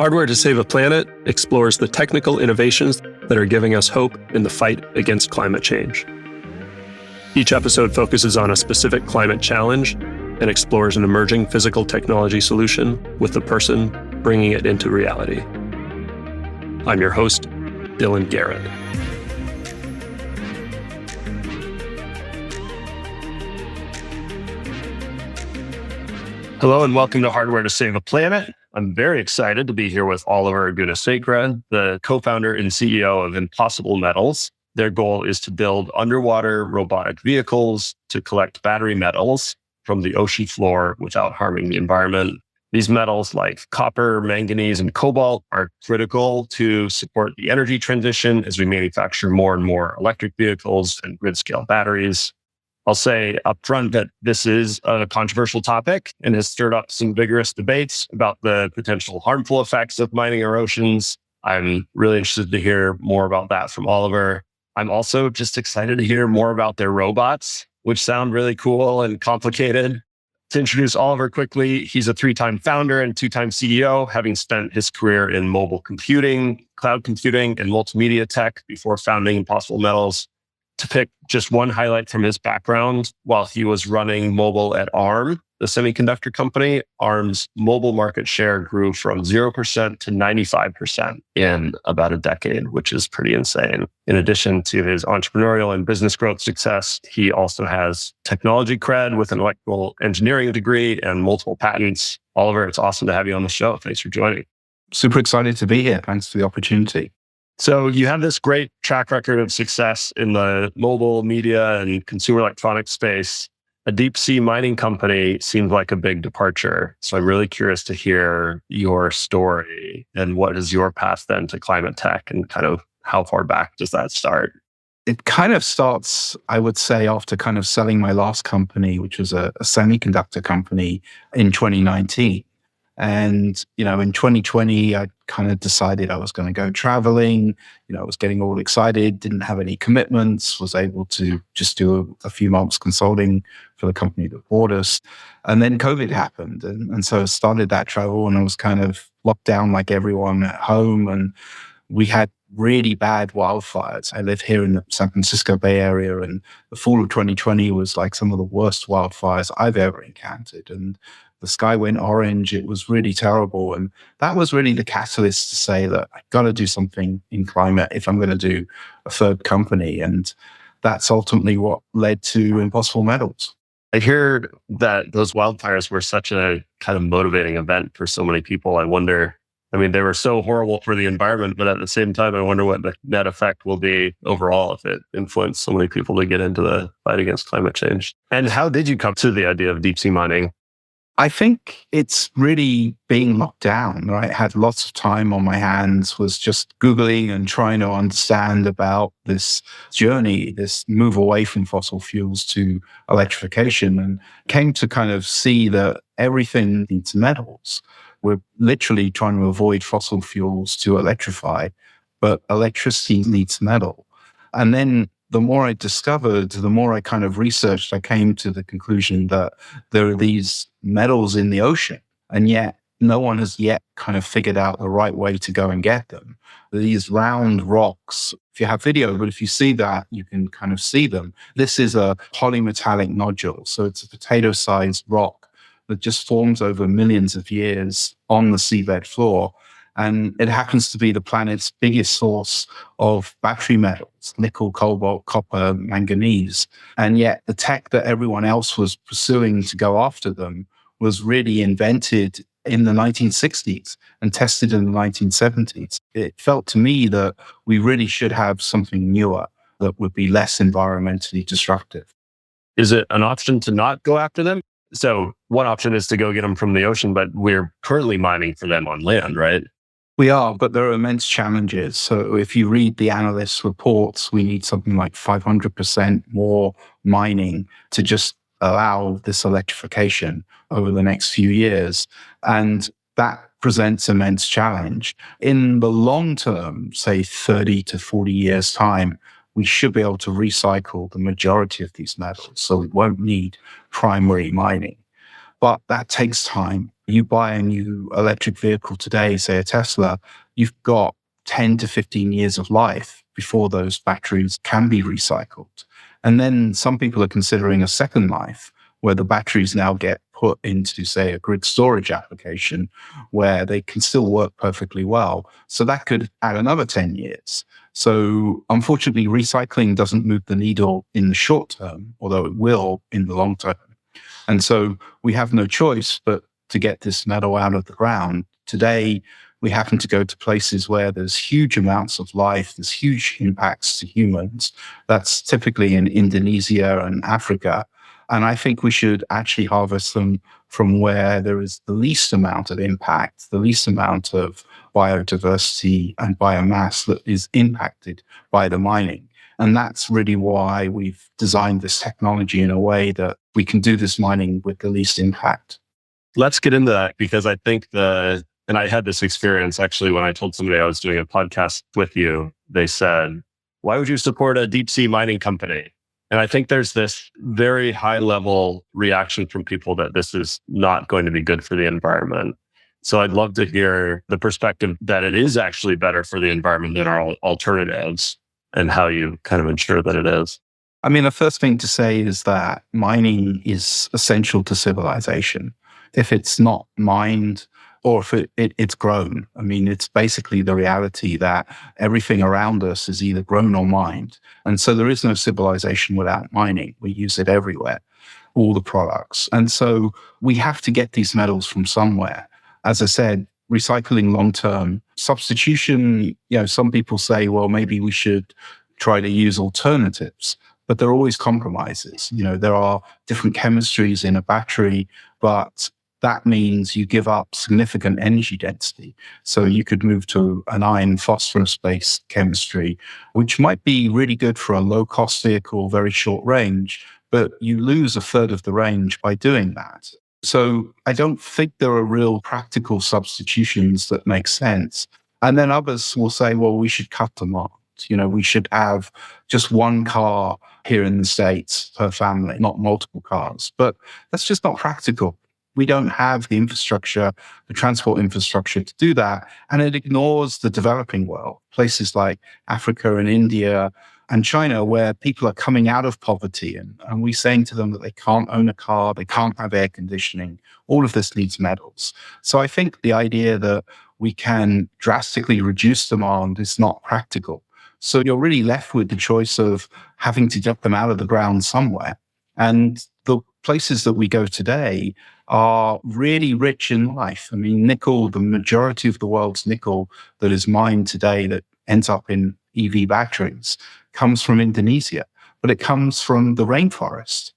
Hardware to Save a Planet explores the technical innovations that are giving us hope in the fight against climate change. Each episode focuses on a specific climate challenge and explores an emerging physical technology solution with the person bringing it into reality. I'm your host, Dylan Garrett. Hello and welcome to Hardware to Save a Planet. I'm very excited to be here with Oliver Gunasekara, the co-founder and CEO of Impossible Metals. Their goal is to build underwater robotic vehicles to collect battery metals from the ocean floor without harming the environment. These metals like copper, manganese, and cobalt are critical to support the energy transition as we manufacture more and more electric vehicles and grid-scale batteries. I'll say upfront that this is a controversial topic and has stirred up some vigorous debates about the potential harmful effects of mining our oceans. I'm really interested to hear more about that from Oliver. I'm also just excited to hear more about their robots, which sound really cool and complicated. To introduce Oliver quickly, he's a 3-time founder and 2-time CEO, having spent his career in mobile computing, cloud computing, and multimedia tech before founding Impossible Metals. To pick just one highlight from his background, while he was running mobile at ARM, the semiconductor company, ARM's mobile market share grew from 0% to 95% in about a decade, which is pretty insane. In addition to his entrepreneurial and business growth success, he also has technology cred with an electrical engineering degree and multiple patents. Oliver, it's awesome to have you on the show. Thanks for joining. Super excited to be here. Thanks for the opportunity. So you have this great track record of success in the mobile media and consumer electronics space. A deep sea mining company seems like a big departure. So I'm really curious to hear your story and what is your path then to ClimateTech and kind of how far back does that start? It kind of starts, I would say, after kind of selling my last company, which was a semiconductor company in 2019. And, in 2020, I kind of decided I was going to go traveling. I was getting all excited, didn't have any commitments, was able to just do a few months consulting for the company that bought us. And then COVID happened. And so I started that travel and I was kind of locked down like everyone at home. And we had really bad wildfires. I live here in the San Francisco Bay Area, and the fall of 2020 was like some of the worst wildfires I've ever encountered. And the sky went orange. It was really terrible. And that was really the catalyst to say that I've got to do something in climate if I'm going to do a third company. And that's ultimately what led to Impossible Metals. I hear that those wildfires were such a kind of motivating event for so many people. I wonder, they were so horrible for the environment, but at the same time, I wonder what the net effect will be overall if it influenced so many people to get into the fight against climate change. And how did you come to the idea of deep sea mining? I think it's really being locked down, right? I had lots of time on my hands, was just Googling and trying to understand about this journey, this move away from fossil fuels to electrification, and came to kind of see that everything needs metals. We're literally trying to avoid fossil fuels to electrify, but electricity needs metal. And then the more I discovered, the more I kind of researched, I came to the conclusion that there are these metals in the ocean, and yet no one has yet kind of figured out the right way to go and get them. These round rocks, if you have video, but if you see that, you can kind of see them. This is a polymetallic nodule. So it's a potato-sized rock that just forms over millions of years on the seabed floor. And it happens to be the planet's biggest source of battery metals, nickel, cobalt, copper, manganese. And yet the tech that everyone else was pursuing to go after them was really invented in the 1960s and tested in the 1970s. It felt to me that we really should have something newer that would be less environmentally destructive. Is it an option to not go after them? So one option is to go get them from the ocean, but we're currently mining for them on land, right? We are, but there are immense challenges. So if you read the analysts' reports, we need something like 500% more mining to just allow this electrification over the next few years. And that presents immense challenge. In the long term, say 30 to 40 years' time, we should be able to recycle the majority of these metals. So we won't need primary mining. But that takes time. You buy a new electric vehicle today, say a Tesla, you've got 10 to 15 years of life before those batteries can be recycled. And then some people are considering a second life where the batteries now get put into, say, a grid storage application where they can still work perfectly well. So that could add another 10 years. So unfortunately, recycling doesn't move the needle in the short term, although it will in the long term. And so we have no choice but to get this metal out of the ground. Today, we happen to go to places where there's huge amounts of life, there's huge impacts to humans. That's typically in Indonesia and Africa. And I think we should actually harvest them from where there is the least amount of impact, the least amount of biodiversity and biomass that is impacted by the mining. And that's really why we've designed this technology in a way that we can do this mining with the least impact. Let's get into that because I think and I had this experience actually when I told somebody I was doing a podcast with you, they said, why would you support a deep sea mining company? And I think there's this very high level reaction from people that this is not going to be good for the environment. So I'd love to hear the perspective that it is actually better for the environment than our alternatives and how you kind of ensure that it is. I mean, the first thing to say is that mining is essential to civilization. If it's not mined or if it's grown, I mean, it's basically the reality that everything around us is either grown or mined. And so there is no civilization without mining. We use it everywhere, all the products. And so we have to get these metals from somewhere. As I said, recycling long-term substitution, some people say, well, maybe we should try to use alternatives. But there are always compromises. There are different chemistries in a battery, but that means you give up significant energy density. So you could move to an iron phosphorus-based chemistry, which might be really good for a low-cost vehicle, very short range, but you lose a third of the range by doing that. So I don't think there are real practical substitutions that make sense. And then others will say, well, we should cut them off. We should have just one car here in the States per family, not multiple cars. But that's just not practical. We don't have the infrastructure, the transport infrastructure to do that. And it ignores the developing world, places like Africa and India and China, where people are coming out of poverty. And we're saying to them that they can't own a car, they can't have air conditioning. All of this needs metals. So I think the idea that we can drastically reduce demand is not practical. So you're really left with the choice of having to get them out of the ground somewhere. And the places that we go today are really rich in life. I mean, nickel, the majority of the world's nickel that is mined today that ends up in EV batteries comes from Indonesia, but it comes from the rainforest,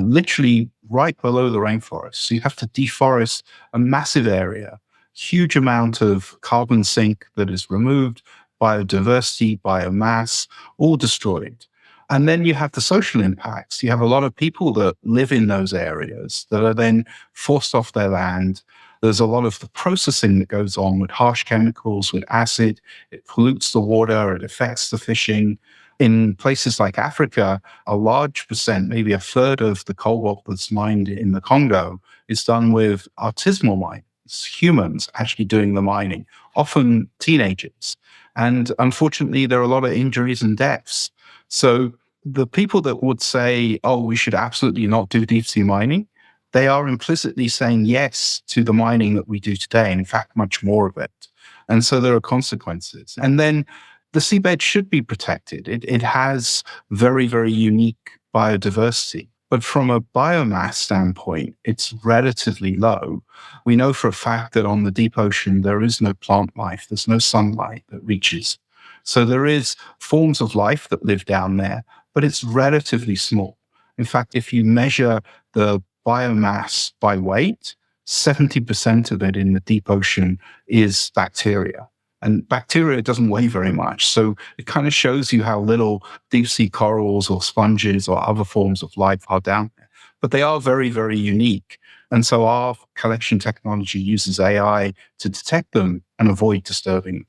literally right below the rainforest. So you have to deforest a massive area, huge amount of carbon sink that is removed, biodiversity, biomass, all destroyed. And then you have the social impacts. You have a lot of people that live in those areas that are then forced off their land. There's a lot of the processing that goes on with harsh chemicals, with acid. It pollutes the water. It affects the fishing. In places like Africa, a large percent, maybe a third of the cobalt that's mined in the Congo is done with artisanal mining. It's humans actually doing the mining, often teenagers. And unfortunately, there are a lot of injuries and deaths. So the people that would say, oh, we should absolutely not do deep sea mining, they are implicitly saying yes to the mining that we do today, and in fact, much more of it. And so there are consequences. And then the seabed should be protected. It has very, very unique biodiversity. But from a biomass standpoint, it's relatively low. We know for a fact that on the deep ocean, there is no plant life. There's no sunlight that reaches. So there is forms of life that live down there, but it's relatively small. In fact, if you measure the biomass by weight, 70% of it in the deep ocean is bacteria. And bacteria doesn't weigh very much. So it kind of shows you how little deep sea corals or sponges or other forms of life are down there. But they are very, very unique. And so our collection technology uses AI to detect them and avoid disturbing them.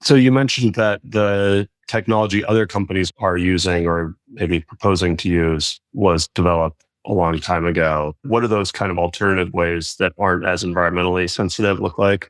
So you mentioned that the technology other companies are using or maybe proposing to use was developed a long time ago. What do those kind of alternative ways that aren't as environmentally sensitive look like?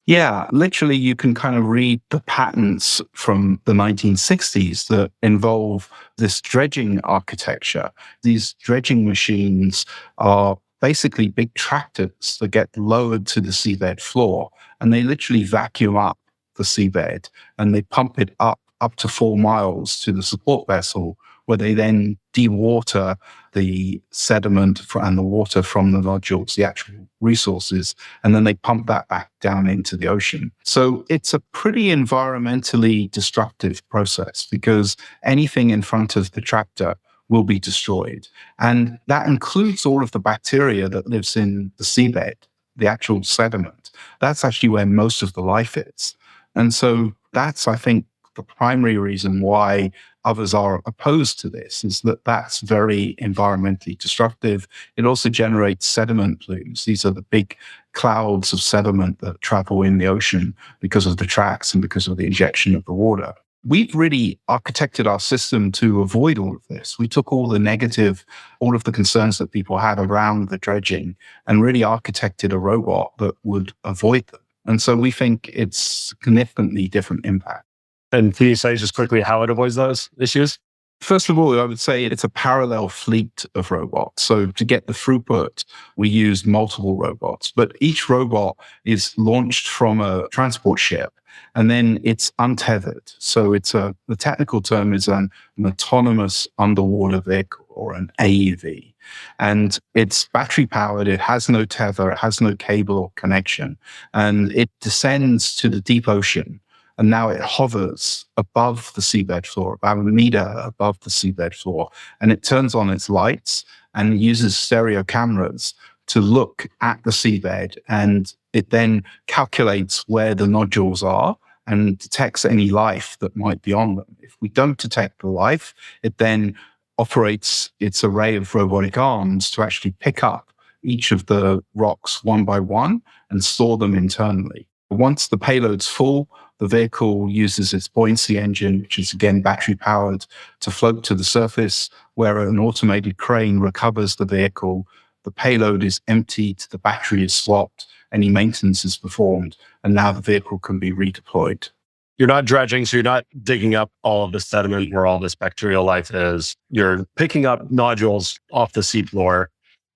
Yeah, literally, you can kind of read the patents from the 1960s that involve this dredging architecture. These dredging machines are basically big tractors that get lowered to the seabed floor, and they literally vacuum up the seabed and they pump it up to 4 miles to the support vessel, where they then dewater the sediment and the water from the nodules, the actual resources, and then they pump that back down into the ocean. So it's a pretty environmentally destructive process because anything in front of the tractor will be destroyed. And that includes all of the bacteria that lives in the seabed, the actual sediment. That's actually where most of the life is. And so that's, I think, the primary reason why others are opposed to this is that that's very environmentally destructive. It also generates sediment plumes. These are the big clouds of sediment that travel in the ocean because of the tracks and because of the injection of the water. We've really architected our system to avoid all of this. We took all of the concerns that people had around the dredging and really architected a robot that would avoid them. And so we think it's significantly different impact. And can you say just quickly how it avoids those issues? First of all, I would say it's a parallel fleet of robots. So to get the throughput, we use multiple robots, but each robot is launched from a transport ship and then it's untethered. So the technical term is an autonomous underwater vehicle, or an AUV. And it's battery powered. It has no tether. It has no cable or connection. And it descends to the deep ocean. And now it hovers above the seabed floor, about a meter above the seabed floor. And it turns on its lights and uses stereo cameras to look at the seabed. And it then calculates where the nodules are and detects any life that might be on them. If we don't detect the life, it then operates its array of robotic arms to actually pick up each of the rocks one by one and store them internally. Once the payload's full, the vehicle uses its buoyancy engine, which is again battery powered, to float to the surface, where an automated crane recovers the vehicle. The payload is emptied, the battery is swapped, any maintenance is performed, and now the vehicle can be redeployed. You're not dredging, so you're not digging up all of the sediment where all this bacterial life is. You're picking up nodules off the seafloor,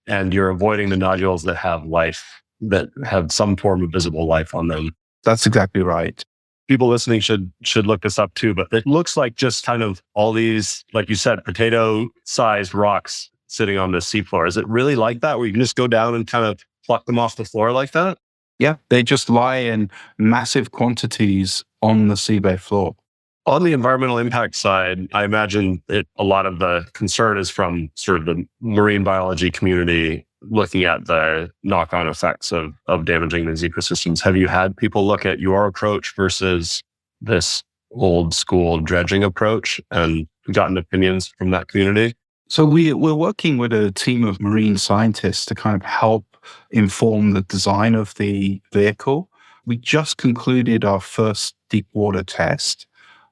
and you're avoiding the nodules that have life, that have some form of visible life on them. That's exactly right. People listening should look this up too, but it looks like just kind of all these, like you said, potato-sized rocks sitting on the seafloor. Is it really like that, where you can just go down and kind of pluck them off the floor like that? Yeah, they just lie in massive quantities on the seabed floor. On the environmental impact side, I imagine a lot of the concern is from sort of the marine biology community looking at the knock-on effects of damaging these ecosystems. Have you had people look at your approach versus this old school dredging approach and gotten opinions from that community? So we're working with a team of marine scientists to kind of help inform the design of the vehicle. We just concluded our first deep water test.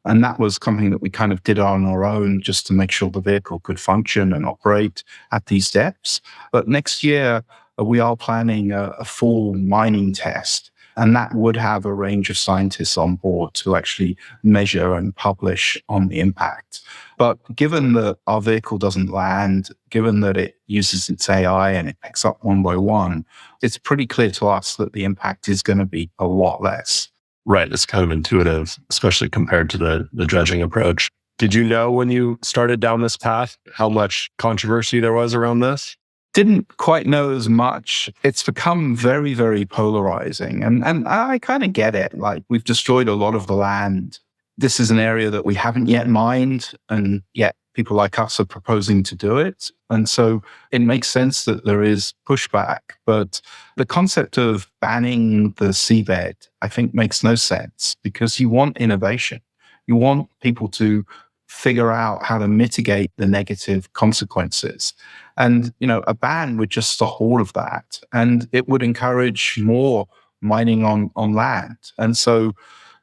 And that was something that we kind of did on our own just to make sure the vehicle could function and operate at these depths. But next year, we are planning a full mining test. And that would have a range of scientists on board to actually measure and publish on the impact. But given that our vehicle doesn't land, given that it uses its AI and it picks up one by one, it's pretty clear to us that the impact is going to be a lot less. Right. It's kind of intuitive, especially compared to the dredging approach. Did you know when you started down this path how much controversy there was around this? Didn't quite know as much. It's become very, very polarizing. And I kind of get it. Like, we've destroyed a lot of the land. This is an area that we haven't yet mined, and yet people like us are proposing to do it. And so it makes sense that there is pushback. But the concept of banning the seabed, I think, makes no sense, because you want innovation. You want people to figure out how to mitigate the negative consequences. And, a ban would just stop all of that. And it would encourage more mining on land. And so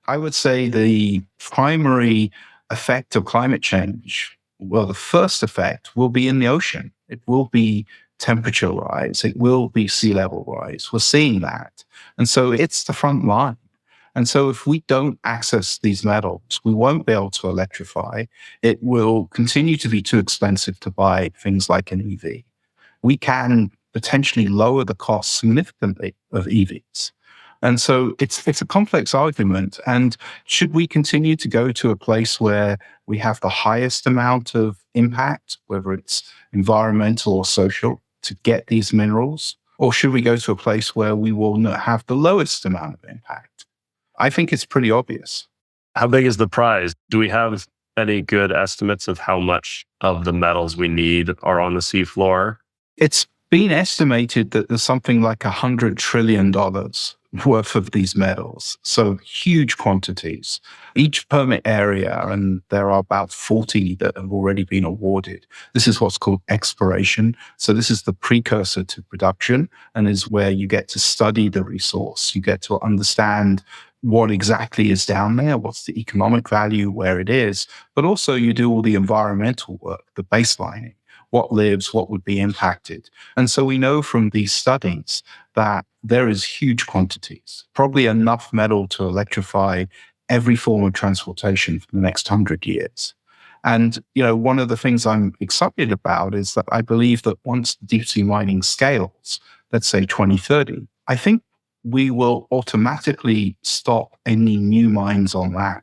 I would say the primary effect of climate change, well, the first effect will be in the ocean. It will be temperature rise. It will be sea level rise. We're seeing that. And so it's the front line. And so if we don't access these metals, we won't be able to electrify. It will continue to be too expensive to buy things like an EV. We can potentially lower the cost significantly of EVs. And so it's a complex argument. And should we continue to go to a place where we have the highest amount of impact, whether it's environmental or social, to get these minerals? Or should we go to a place where we will not have the lowest amount of impact? I think it's pretty obvious. How big is the prize? Do we have any good estimates of how much of the metals we need are on the seafloor? It's been estimated that there's something like $100 trillion worth of these metals. So huge quantities. Each permit area, and there are about 40 that have already been awarded. This is what's called exploration. So this is the precursor to production and is where you get to study the resource. You get to understand what exactly is down there, what's the economic value, where it is, but also you do all the environmental work, the baselining, what lives, what would be impacted. And so we know from these studies that there is huge quantities, probably enough metal to electrify every form of transportation for the next 100 years. And, one of the things I'm excited about is that I believe that once deep sea mining scales, let's say 2030, I think we will automatically stop any new mines on land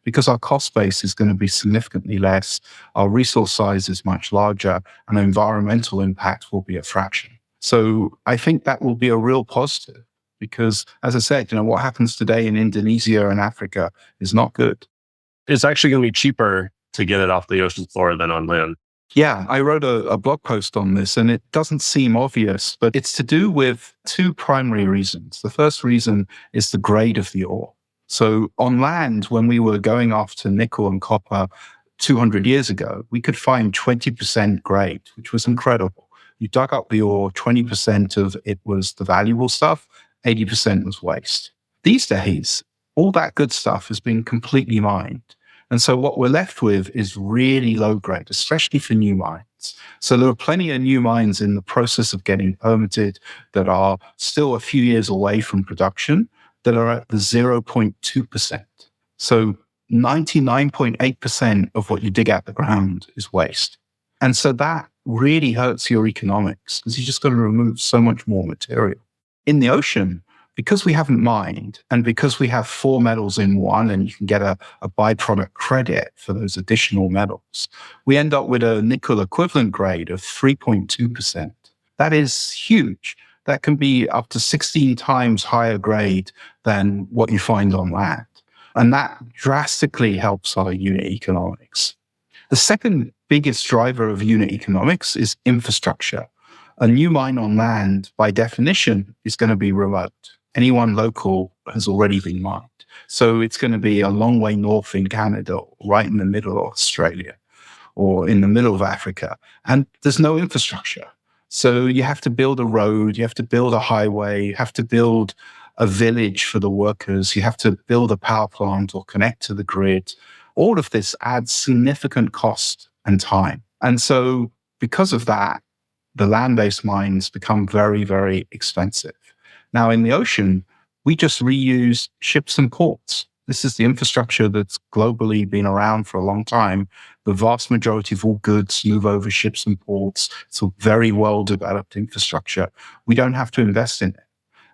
because our cost base is going to be significantly less, our resource size is much larger, and environmental impact will be a fraction. So I think that will be a real positive because, as I said, what happens today in Indonesia and Africa is not good. It's actually going to be cheaper to get it off the ocean floor than on land. Yeah, I wrote a blog post on this, and it doesn't seem obvious, but it's to do with two primary reasons. The first reason is the grade of the ore. So on land, when we were going after nickel and copper 200 years ago, we could find 20% grade, which was incredible. You dug up the ore, 20% of it was the valuable stuff, 80% was waste. These days, all that good stuff has been completely mined. And so what we're left with is really low grade, especially for new mines. So there are plenty of new mines in the process of getting permitted that are still a few years away from production that are at the 0.2%. So 99.8% of what you dig out the ground is waste. And so that really hurts your economics because you're just going to remove so much more material. In the ocean, because we haven't mined and because we have 4 metals in one and you can get a byproduct credit for those additional metals, we end up with a nickel equivalent grade of 3.2%. That is huge. That can be up to 16 times higher grade than what you find on land. And that drastically helps our unit economics. The second biggest driver of unit economics is infrastructure. A new mine on land, by definition, is going to be remote. Anyone local has already been mined. So it's going to be a long way north in Canada, right in the middle of Australia, or in the middle of Africa. And there's no infrastructure. So you have to build a road, you have to build a highway, you have to build a village for the workers, you have to build a power plant or connect to the grid. All of this adds significant cost and time. And so because of that, the land-based mines become very, very expensive. Now, in the ocean, we just reuse ships and ports. This is the infrastructure that's globally been around for a long time. The vast majority of all goods move over ships and ports. It's a very well-developed infrastructure. We don't have to invest in it.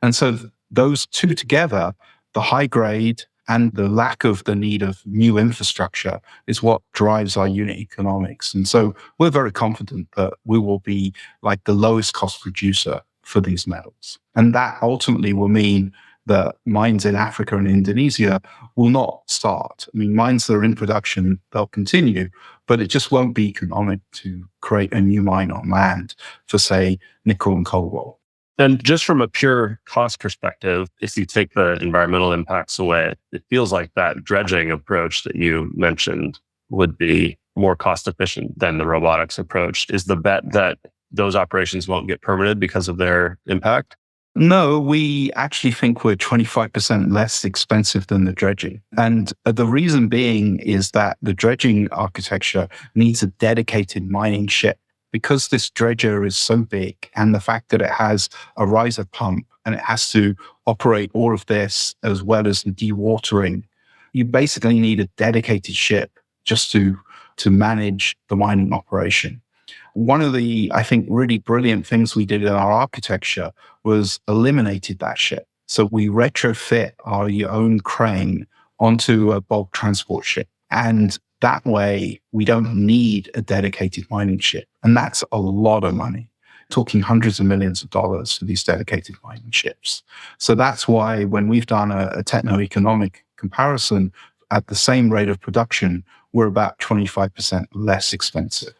And so those two together, the high grade and the lack of the need of new infrastructure, is what drives our unit economics. And so we're very confident that we will be like the lowest cost producer for these metals. And that ultimately will mean that mines in Africa and Indonesia will not start. I mean, mines that are in production, they'll continue, but it just won't be economic to create a new mine on land for, say, nickel and cobalt. And just from a pure cost perspective, if you take the environmental impacts away, it feels like that dredging approach that you mentioned would be more cost efficient than the robotics approach. Is the bet that those operations won't get permitted because of their impact? No, we actually think we're 25% less expensive than the dredging. And the reason being is that the dredging architecture needs a dedicated mining ship. because this dredger is so big and the fact that it has a riser pump and it has to operate all of this as well as the dewatering, you basically need a dedicated ship just to manage the mining operation. One of the, I think, really brilliant things we did in our architecture was eliminated that ship. So we retrofit our own crane onto a bulk transport ship. And that way, we don't need a dedicated mining ship. And that's a lot of money, talking hundreds of millions of dollars for these dedicated mining ships. So that's why when we've done a techno-economic comparison at the same rate of production, we're about 25% less expensive.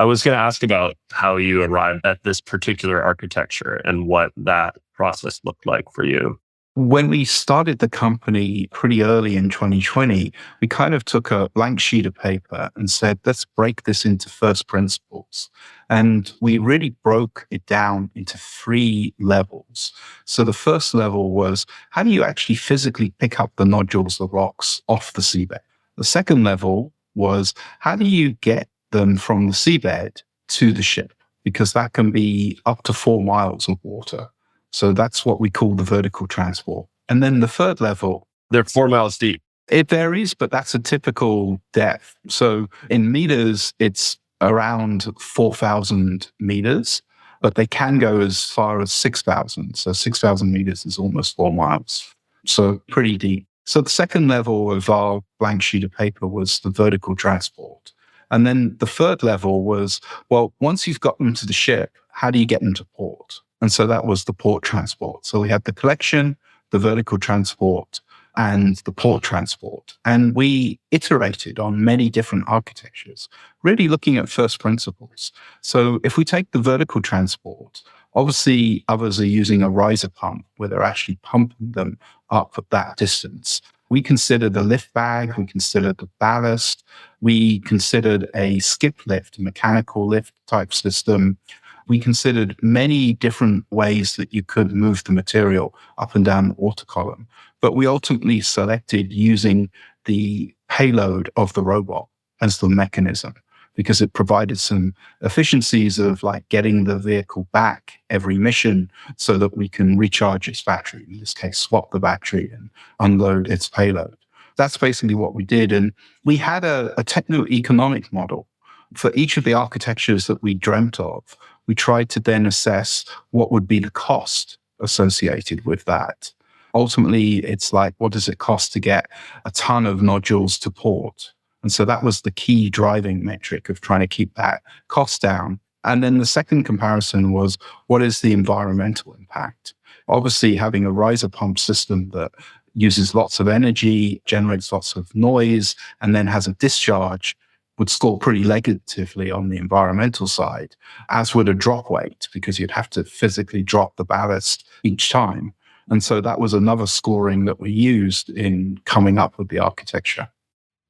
I was going to ask about how you arrived at this particular architecture and what that process looked like for you. When we started the company pretty early in 2020, we kind of took a blank sheet of paper and said, let's break this into first principles. And we really broke it down into 3 levels. So the first level was, how do you actually physically pick up the nodules, the rocks off the seabed? The second level was, how do you get them from the seabed to the ship? Because that can be up to 4 miles of water. So that's what we call the vertical transport. And then the third level, they're 4 miles deep. It varies, but that's a typical depth. So in meters, it's around 4,000 meters, but they can go as far as 6,000. So 6,000 meters is almost 4 miles. So pretty deep. So the second level of our blank sheet of paper was the vertical transport. And then the third level was, well, once you've got them to the ship, how do you get them to port? And so that was the port transport. So we had the collection, the vertical transport, and the port transport. And we iterated on many different architectures, really looking at first principles. So if we take the vertical transport, obviously others are using a riser pump where they're actually pumping them up at that distance. We considered the lift bag, we considered the ballast, we considered a skip lift, a mechanical lift type system. We considered many different ways that you could move the material up and down the water column. But we ultimately selected using the payload of the robot as the mechanism because it provided some efficiencies of like getting the vehicle back every mission so that we can recharge its battery, in this case, swap the battery and unload its payload. That's basically what we did. And we had a techno-economic model for each of the architectures that we dreamt of. We tried to then assess what would be the cost associated with that. Ultimately, it's like, what does it cost to get a ton of nodules to port? And so that was the key driving metric of trying to keep that cost down. And then the second comparison was, what is the environmental impact? Obviously, having a riser pump system that uses lots of energy, generates lots of noise, and then has a discharge would score pretty negatively on the environmental side, as would a drop weight, because you'd have to physically drop the ballast each time. And so that was another scoring that we used in coming up with the architecture.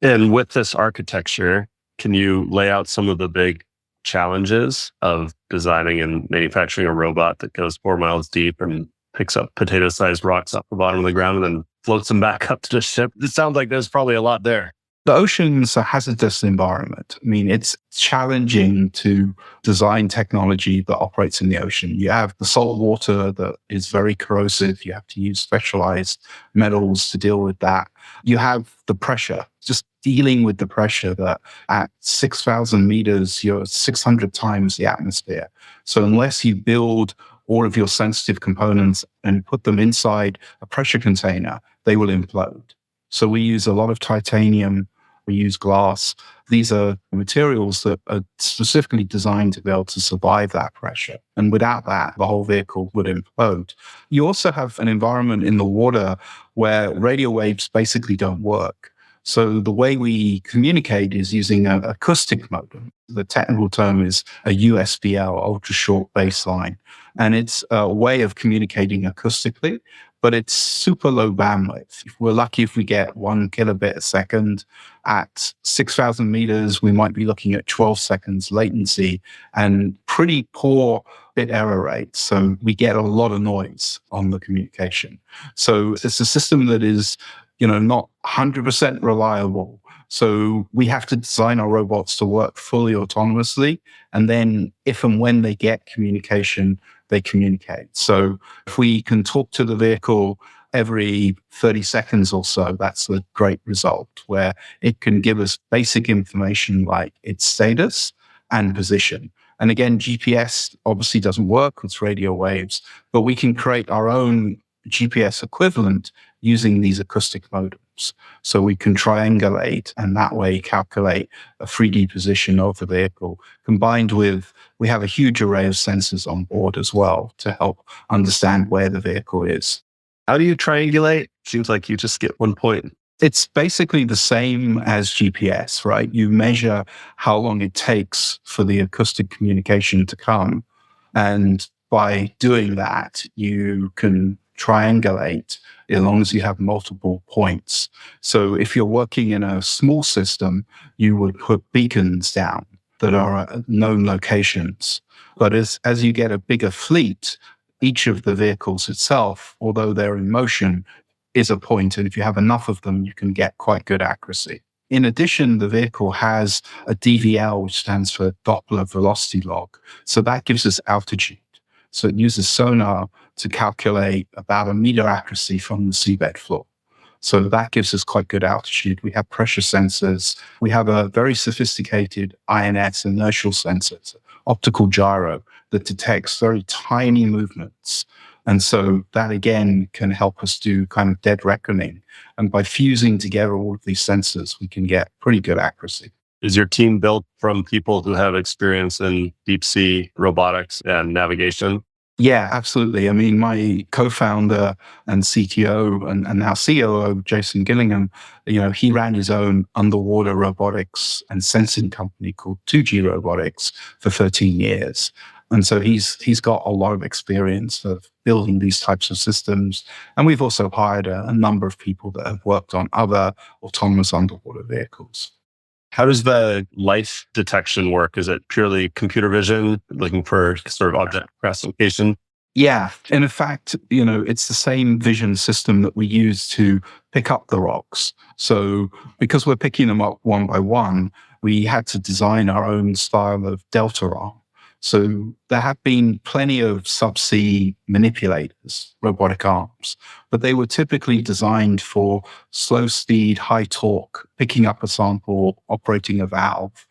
And with this architecture, can you lay out some of the big challenges of designing and manufacturing a robot that goes 4 miles deep and picks up potato-sized rocks off the bottom of the ground and then floats them back up to the ship? It sounds like there's probably a lot there. The ocean's a hazardous environment. I mean, it's challenging to design technology that operates in the ocean. You have the salt water that is very corrosive. You have to use specialized metals to deal with that. You have the pressure, just dealing with the pressure that at 6,000 meters, you're 600 times the atmosphere. So unless you build all of your sensitive components and put them inside a pressure container, they will implode. So we use a lot of titanium, we use glass. These are materials that are specifically designed to be able to survive that pressure. And without that, the whole vehicle would implode. You also have an environment in the water where radio waves basically don't work. So the way we communicate is using an acoustic modem. The technical term is a USBL, ultra short baseline. And it's a way of communicating acoustically, but it's super low bandwidth. We're lucky if we get 1 kilobit a second. At 6,000 meters, we might be looking at 12 seconds latency and pretty poor bit error rate. So we get a lot of noise on the communication. So it's a system that is, not 100% reliable. So we have to design our robots to work fully autonomously. And then if and when they get communication, they communicate. So if we can talk to the vehicle every 30 seconds or so, that's a great result, where it can give us basic information like its status and position. And again, GPS obviously doesn't work, it's radio waves, but we can create our own GPS equivalent using these acoustic modems. So we can triangulate and that way calculate a 3D position of the vehicle, combined with, we have a huge array of sensors on board as well to help understand where the vehicle is. How do you triangulate? Seems like you just get one point. It's basically the same as GPS, right? You measure how long it takes for the acoustic communication to come. And by doing that, you can triangulate as long as you have multiple points. So if you're working in a small system, you would put beacons down that are at known locations. But as you get a bigger fleet, each of the vehicles itself, although they're in motion, is a point. And if you have enough of them, you can get quite good accuracy. In addition, the vehicle has a DVL, which stands for Doppler velocity log. So that gives us altitude. So it uses sonar to calculate about a meter accuracy from the seabed floor. So that gives us quite good altitude. We have pressure sensors. We have a very sophisticated INS, inertial sensors, optical gyro, that detects very tiny movements. And so that again can help us do kind of dead reckoning. And by fusing together all of these sensors, we can get pretty good accuracy. Is your team built from people who have experience in deep sea robotics and navigation? Yeah, absolutely. I mean, my co-founder and CTO and now COO, Jason Gillingham, he ran his own underwater robotics and sensing company called 2G Robotics for 13 years. And so he's got a lot of experience of building these types of systems. And we've also hired a number of people that have worked on other autonomous underwater vehicles. How does the life detection work? Is it purely computer vision, looking for sort of object classification? Yeah. And in fact, it's the same vision system that we use to pick up the rocks. So because we're picking them up one by one, we had to design our own style of delta arm. So there have been plenty of subsea manipulators, robotic arms, but they were typically designed for slow speed, high torque, picking up a sample, operating a valve.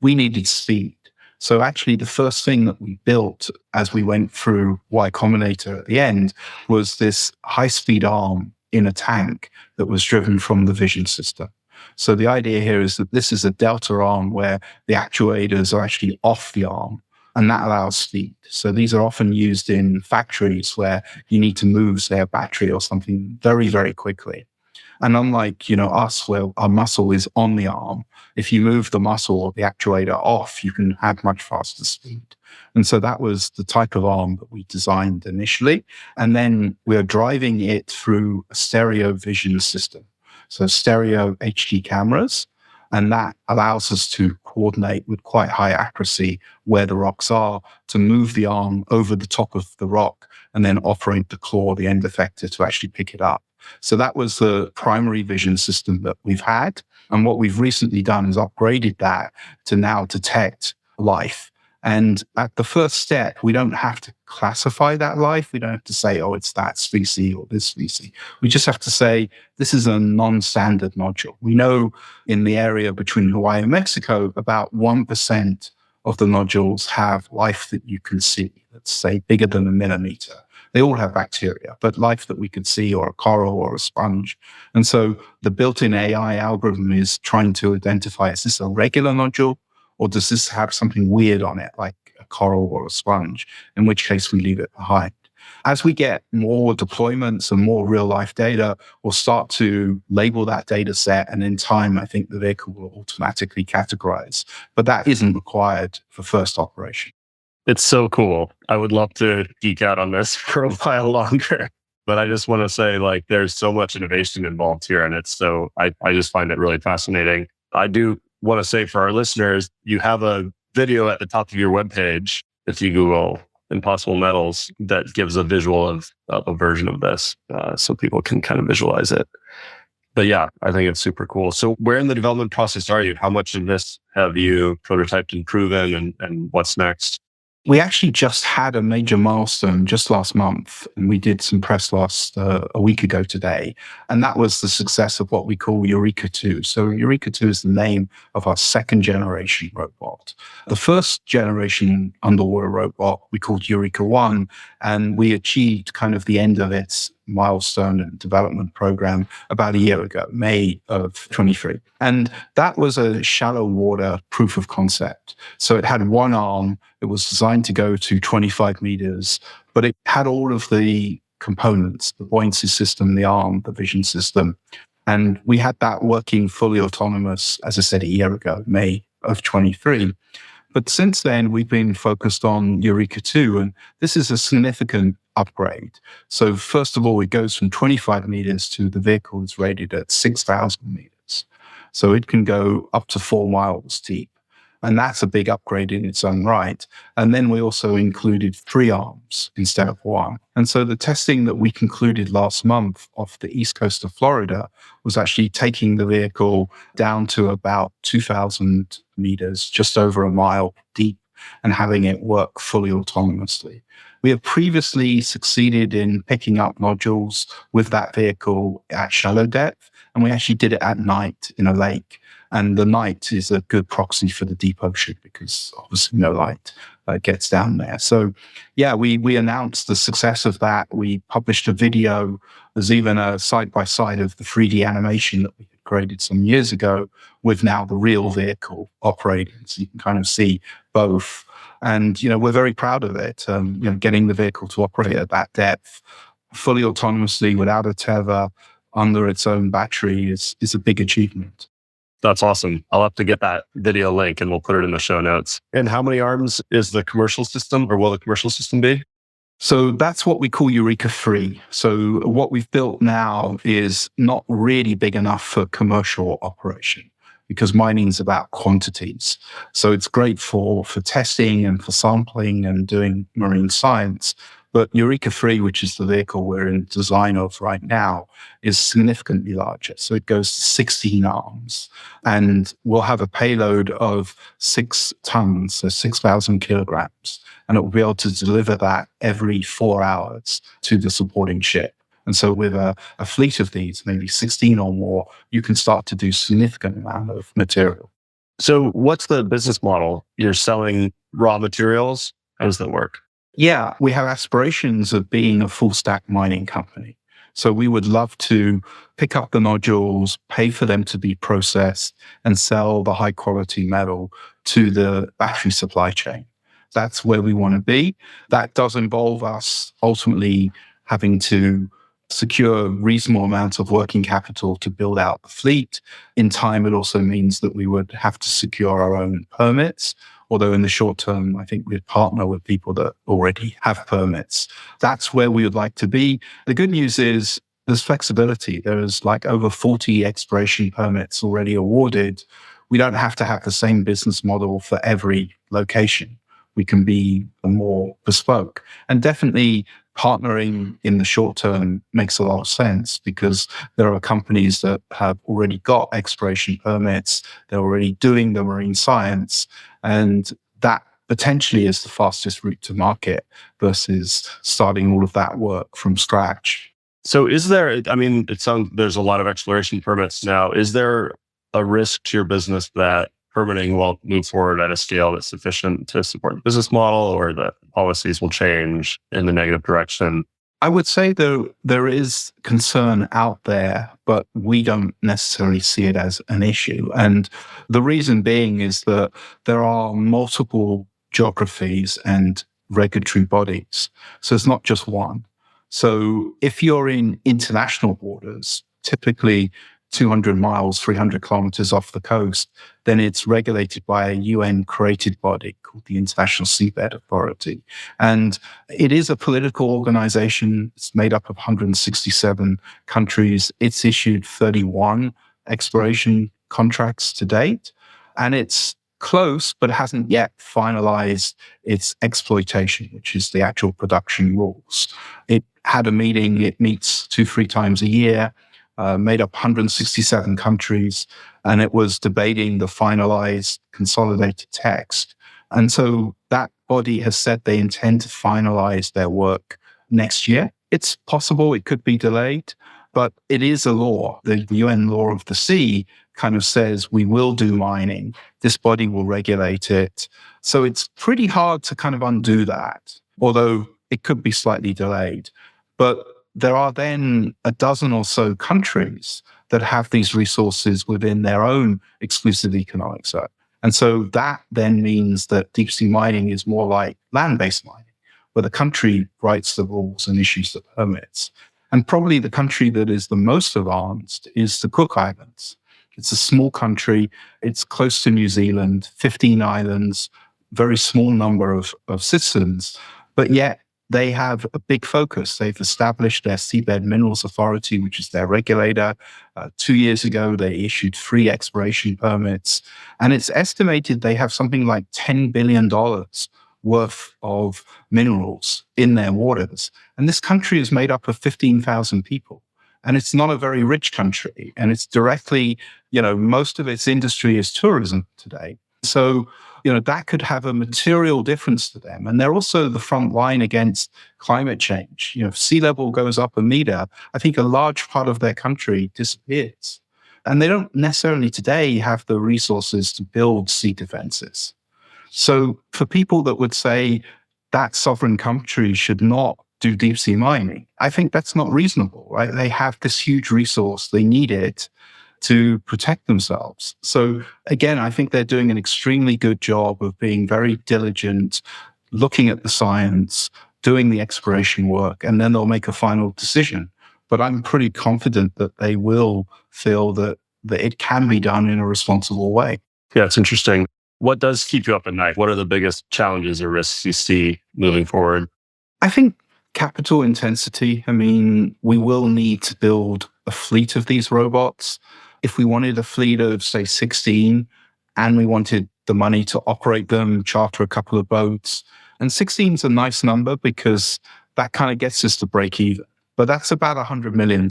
We needed speed. So actually the first thing that we built as we went through Y Combinator at the end was this high speed arm in a tank that was driven from the vision system. So the idea here is that this is a delta arm where the actuators are actually off the arm. And that allows speed. So these are often used in factories where you need to move, say, a battery or something very, very quickly. And unlike, us, where our muscle is on the arm, if you move the muscle or the actuator off, you can have much faster speed. And so that was the type of arm that we designed initially. And then we're driving it through a stereo vision system. So stereo HD cameras. And that allows us to coordinate with quite high accuracy where the rocks are, to move the arm over the top of the rock and then operate the claw, the end effector, to actually pick it up. So that was the primary vision system that we've had. And what we've recently done is upgraded that to now detect life. And at the first step, we don't have to classify that life. We don't have to say, oh, it's that species or this species. We just have to say, this is a non-standard nodule. We know in the area between Hawaii and Mexico, about 1% of the nodules have life that you can see, let's say bigger than a millimeter. They all have bacteria, but life that we could see, or a coral or a sponge. And so the built-in AI algorithm is trying to identify, is this a regular nodule? Or does this have something weird on it, like a coral or a sponge, in which case we leave it behind. As we get more deployments and more real-life data, we'll start to label that data set, and in time, I think the vehicle will automatically categorize. But that isn't required for first operation. It's so cool. I would love to geek out on this for a while longer. But I just want to say, there's so much innovation involved here, and I just find it really fascinating. I do want to say for our listeners, you have a video at the top of your webpage. If you Google Impossible Metals that gives a visual of a version of this so people can kind of visualize it. But yeah, I think it's super cool. So where in the development process are you? How much of this have you prototyped and proven, and what's next? We actually just had a major milestone just last month, and we did some press a week ago today. And that was the success of what we call Eureka 2. So Eureka 2 is the name of our second generation robot. The first generation underwater robot we called Eureka 1, and we achieved kind of the end of its milestone and development program about a year ago, May of 23. And that was a shallow water proof of concept. So it had one arm. It was designed to go to 25 meters, but it had all of the components, the buoyancy system, the arm, the vision system. And we had that working fully autonomous, as I said, a year ago, May of 23. But since then, we've been focused on Eureka 2, and this is a significant upgrade. So first of all, it goes from 25 meters to the vehicle is rated at 6,000 meters. So it can go up to 4 miles deep. And that's a big upgrade in its own right. And then we also included 3 arms instead of 1. And so the testing that we concluded last month off the east coast of Florida was actually taking the vehicle down to about 2,000 meters, just over a mile deep, and having it work fully autonomously. We have previously succeeded in picking up nodules with that vehicle at shallow depth, and we actually did it at night in a lake. And the night is a good proxy for the deep ocean because obviously no light gets down there. So yeah, we announced the success of that. We published a video. There's even a side-by-side of the 3D animation that we had created some years ago with now the real vehicle operating. So you can kind of see both. And, we're very proud of it. Getting the vehicle to operate at that depth, fully autonomously without a tether, under its own battery is a big achievement. That's awesome. I'll have to get that video link and we'll put it in the show notes. And how many arms is the commercial system, or will the commercial system be? So that's what we call Eureka 3. So what we've built now is not really big enough for commercial operation because mining is about quantities. So it's great for testing and for sampling and doing marine science. But Eureka 3, which is the vehicle we're in design of right now, is significantly larger. So it goes to 16 arms, and we'll have a payload of 6 tons, so 6,000 kilograms, and it will be able to deliver that every 4 hours to the supporting ship. And so with a fleet of these, maybe 16 or more, you can start to do significant amount of material. So what's the business model? You're selling raw materials? How does that work? Yeah, we have aspirations of being a full stack mining company. So we would love to pick up the nodules, pay for them to be processed, and sell the high quality metal to the battery supply chain. That's where we want to be. That does involve us ultimately having to secure reasonable amounts of working capital to build out the fleet. In time, it also means that we would have to secure our own permits. Although in the short term, I think we'd partner with people that already have permits. That's where we would like to be. The good news is there's flexibility. There's like over 40 exploration permits already awarded. We don't have to have the same business model for every location. We can be more bespoke. And definitely partnering in the short term makes a lot of sense because there are companies that have already got exploration permits. They're already doing the marine science. And that potentially is the fastest route to market versus starting all of that work from scratch. So is there, it sounds there's a lot of exploration permits now. Is there a risk to your business that permitting will move forward at a scale that's sufficient to support the business model, or that policies will change in the negative direction? I would say though there is concern out there, but we don't necessarily see it as an issue. And the reason being is that there are multiple geographies and regulatory bodies. So it's not just one. So if you're in international waters, typically 200 miles, 300 kilometers off the coast, then it's regulated by a UN-created body called the International Seabed Authority. And it is a political organization. It's made up of 167 countries. It's issued 31 exploration contracts to date. And it's close, but hasn't yet finalized its exploitation, which is the actual production rules. It had a meeting. It meets 2-3 times a year, made up 167 countries, and it was debating the finalized consolidated text. And so that body has said they intend to finalize their work next year. It's possible it could be delayed, but it is a law. The UN law of the sea kind of says we will do mining. This body will regulate it. So it's pretty hard to kind of undo that, although it could be slightly delayed. But there are then a dozen or so countries that have these resources within their own exclusive economic zone. And so that then means that deep sea mining is more like land-based mining, where the country writes the rules and issues the permits. And probably the country that is the most advanced is the Cook Islands. It's a small country. It's close to New Zealand, 15 islands, very small number of citizens, but yet they have a big focus. They've established their Seabed Minerals Authority, which is their regulator. 2 years ago, they issued 3 exploration permits. And it's estimated they have something like $10 billion worth of minerals in their waters. And this country is made up of 15,000 people. And it's not a very rich country. And it's directly, most of its industry is tourism today. So, that could have a material difference to them. And they're also the front line against climate change. If sea level goes up a meter, I think a large part of their country disappears. And they don't necessarily today have the resources to build sea defenses. So for people that would say that sovereign country should not do deep sea mining, I think that's not reasonable, right? They have this huge resource. They need it to protect themselves. So again, I think they're doing an extremely good job of being very diligent, looking at the science, doing the exploration work, and then they'll make a final decision. But I'm pretty confident that they will feel that it can be done in a responsible way. Yeah, it's interesting. What does keep you up at night? What are the biggest challenges or risks you see moving forward? I think capital intensity. We will need to build a fleet of these robots. If we wanted a fleet of, say, 16, and we wanted the money to operate them, charter a couple of boats, and 16 is a nice number because that kind of gets us to break even. But that's about $100 million.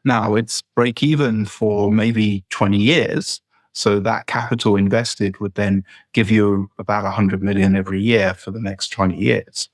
Now, it's break even for maybe 20 years. So that capital invested would then give you about 100 million every year for the next 20 years.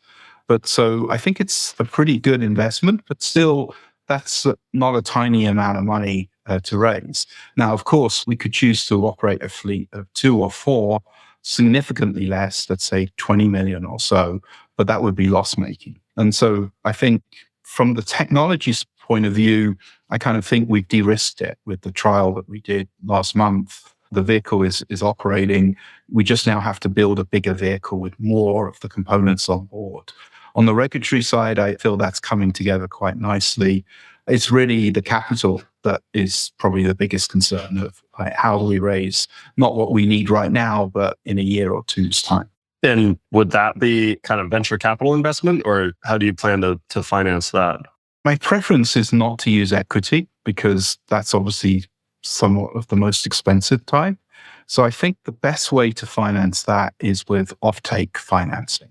But so I think it's a pretty good investment, but still that's not a tiny amount of money to raise. Now, of course, we could choose to operate a fleet of 2 or 4, significantly less, let's say 20 million or so, but that would be loss making. And so I think from the technology's point of view, I kind of think we've de-risked it with the trial that we did last month. The vehicle is operating. We just now have to build a bigger vehicle with more of the components on board. On the regulatory side, I feel that's coming together quite nicely. It's really the capital that is probably the biggest concern of how do we raise not what we need right now, but in a year or two's time. And would that be kind of venture capital investment, or how do you plan to finance that? My preference is not to use equity because that's obviously somewhat of the most expensive type. So I think the best way to finance that is with offtake financing.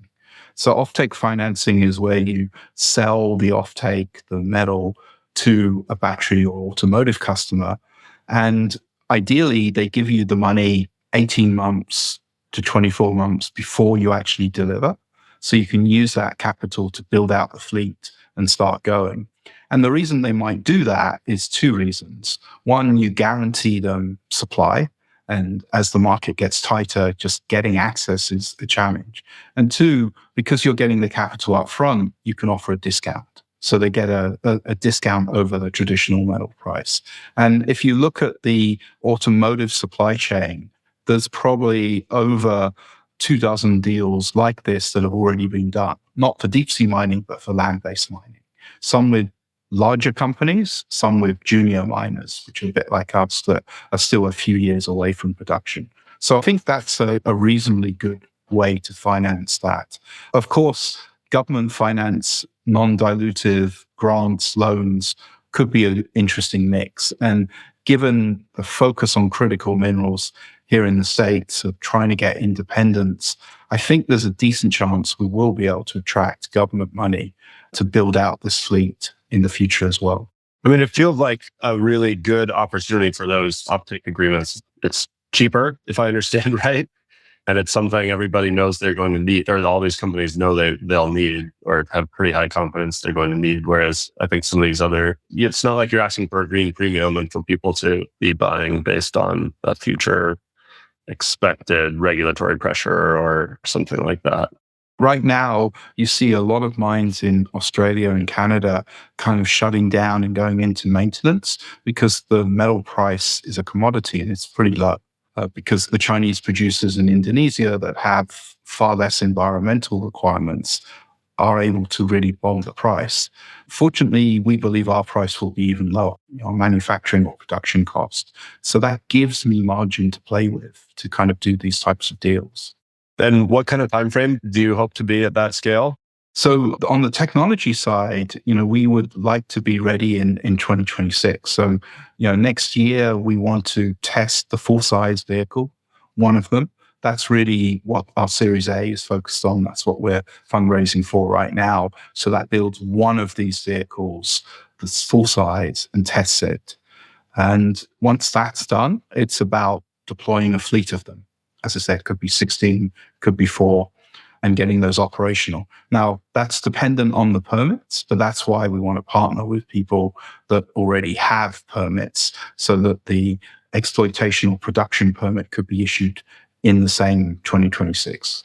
So offtake financing is where you sell the offtake, the metal, to a battery or automotive customer. And ideally, they give you the money 18 months to 24 months before you actually deliver. So you can use that capital to build out the fleet and start going. And the reason they might do that is 2 reasons. One, you guarantee them supply. And as the market gets tighter, just getting access is a challenge. And 2, because you're getting the capital up front, you can offer a discount. So they get a discount over the traditional metal price. And if you look at the automotive supply chain, there's probably over 24 deals like this that have already been done, not for deep sea mining, but for land-based mining. Some with larger companies, some with junior miners, which are a bit like us that are still a few years away from production. So I think that's a reasonably good way to finance that. Of course, government finance, non-dilutive grants, loans could be an interesting mix. And given the focus on critical minerals, here in the States of trying to get independence, I think there's a decent chance we will be able to attract government money to build out this fleet in the future as well. I mean, it feels like a really good opportunity for those offtake agreements. It's cheaper, if I understand right. And it's something everybody knows they're going to need, or all these companies know they'll need, or have pretty high confidence they're going to need. Whereas I think some of these other, it's not like you're asking for a green premium and for people to be buying based on a future expected regulatory pressure or something like that. Right now, you see a lot of mines in Australia and Canada kind of shutting down and going into maintenance because the metal price is a commodity and it's pretty low. Because the Chinese producers in Indonesia that have far less environmental requirements are able to really bomb the price. Fortunately, we believe our price will be even lower, our manufacturing or production cost. So that gives me margin to play with to kind of do these types of deals. And what kind of time frame do you hope to be at that scale? So on the technology side, we would like to be ready in 2026. So, next year we want to test the full-size vehicle, one of them. That's really what our Series A is focused on. That's what we're fundraising for right now. So that builds one of these vehicles that's full size and tests it. And once that's done, it's about deploying a fleet of them. As I said, could be 16, could be 4, and getting those operational. Now, that's dependent on the permits, but that's why we want to partner with people that already have permits so that the exploitation or production permit could be issued in the same 2026.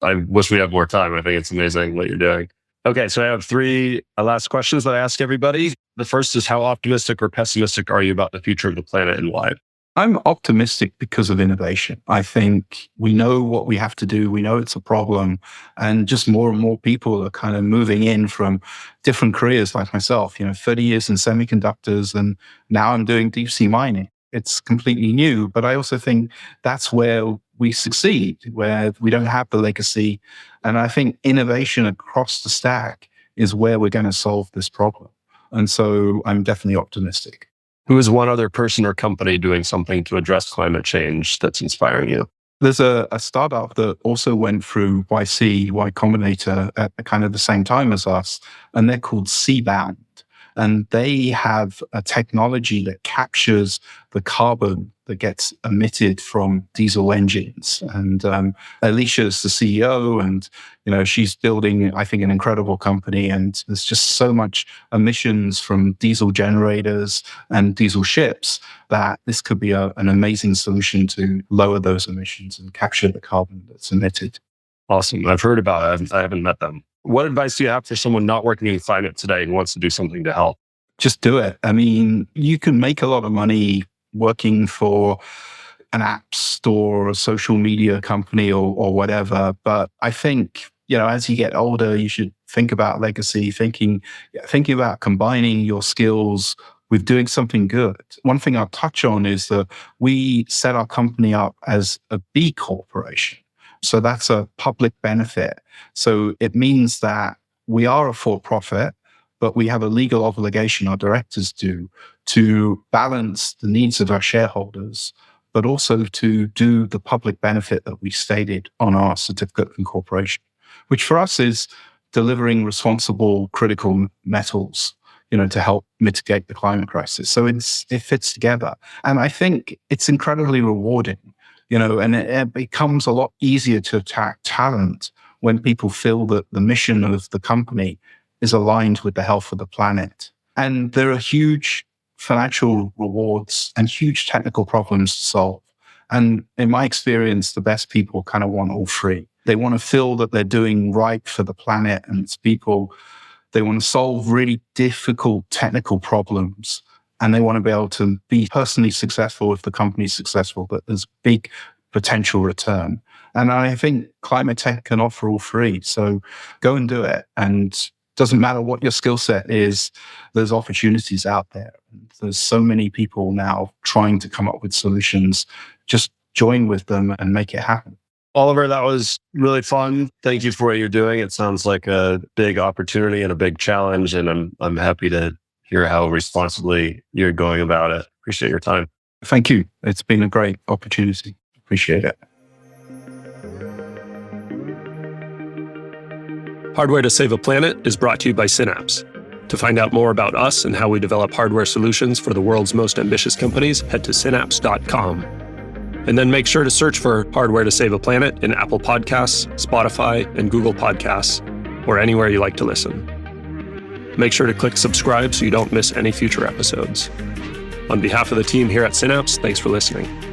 I wish we had more time. I think it's amazing what you're doing. Okay, so I have 3 last questions that I ask everybody. The first is, how optimistic or pessimistic are you about the future of the planet and why? I'm optimistic because of innovation. I think we know what we have to do. We know it's a problem. And just more and more people are kind of moving in from different careers like myself, 30 years in semiconductors, and now I'm doing deep sea mining. It's completely new, but I also think that's where we succeed, where we don't have the legacy. And I think innovation across the stack is where we're going to solve this problem. And so I'm definitely optimistic. Who is one other person or company doing something to address climate change that's inspiring you? There's a startup that also went through Y Combinator at kind of the same time as us, and they're called seabed. And they have a technology that captures the carbon that gets emitted from diesel engines. And Alicia's the CEO, and she's building, I think, an incredible company. And there's just so much emissions from diesel generators and diesel ships that this could be an amazing solution to lower those emissions and capture the carbon that's emitted. Awesome. I've heard about it. I haven't met them. What advice do you have for someone not working in climate today and wants to do something to help? Just do it. I mean, you can make a lot of money working for an app store, a social media company or whatever. But I think, as you get older, you should think about legacy, thinking about combining your skills with doing something good. One thing I'll touch on is that we set our company up as a B corporation. So that's a public benefit. So it means that we are a for-profit, but we have a legal obligation, our directors do, to balance the needs of our shareholders, but also to do the public benefit that we stated on our certificate of incorporation, which for us is delivering responsible critical metals, to help mitigate the climate crisis. So it fits together. And I think it's incredibly rewarding. And it becomes a lot easier to attract talent when people feel that the mission of the company is aligned with the health of the planet. And there are huge financial rewards and huge technical problems to solve. And in my experience, the best people kind of want all 3. They want to feel that they're doing right for the planet and its people. They want to solve really difficult technical problems. And they want to be able to be personally successful if the company's successful, but there's big potential return. And I think ClimateTech can offer all 3. So go and do it. And doesn't matter what your skill set is, there's opportunities out there. There's so many people now trying to come up with solutions. Just join with them and make it happen. Oliver, that was really fun. Thank you for what you're doing. It sounds like a big opportunity and a big challenge. And I'm happy to hear how responsibly you're going about it. Appreciate your time. Thank you. It's been a great opportunity. Appreciate it. Hardware to Save a Planet is brought to you by Synapse. To find out more about us and how we develop hardware solutions for the world's most ambitious companies, head to synapse.com. And then make sure to search for Hardware to Save a Planet in Apple Podcasts, Spotify, and Google Podcasts, or anywhere you like to listen. Make sure to click subscribe so you don't miss any future episodes. On behalf of the team here at Synapse, thanks for listening.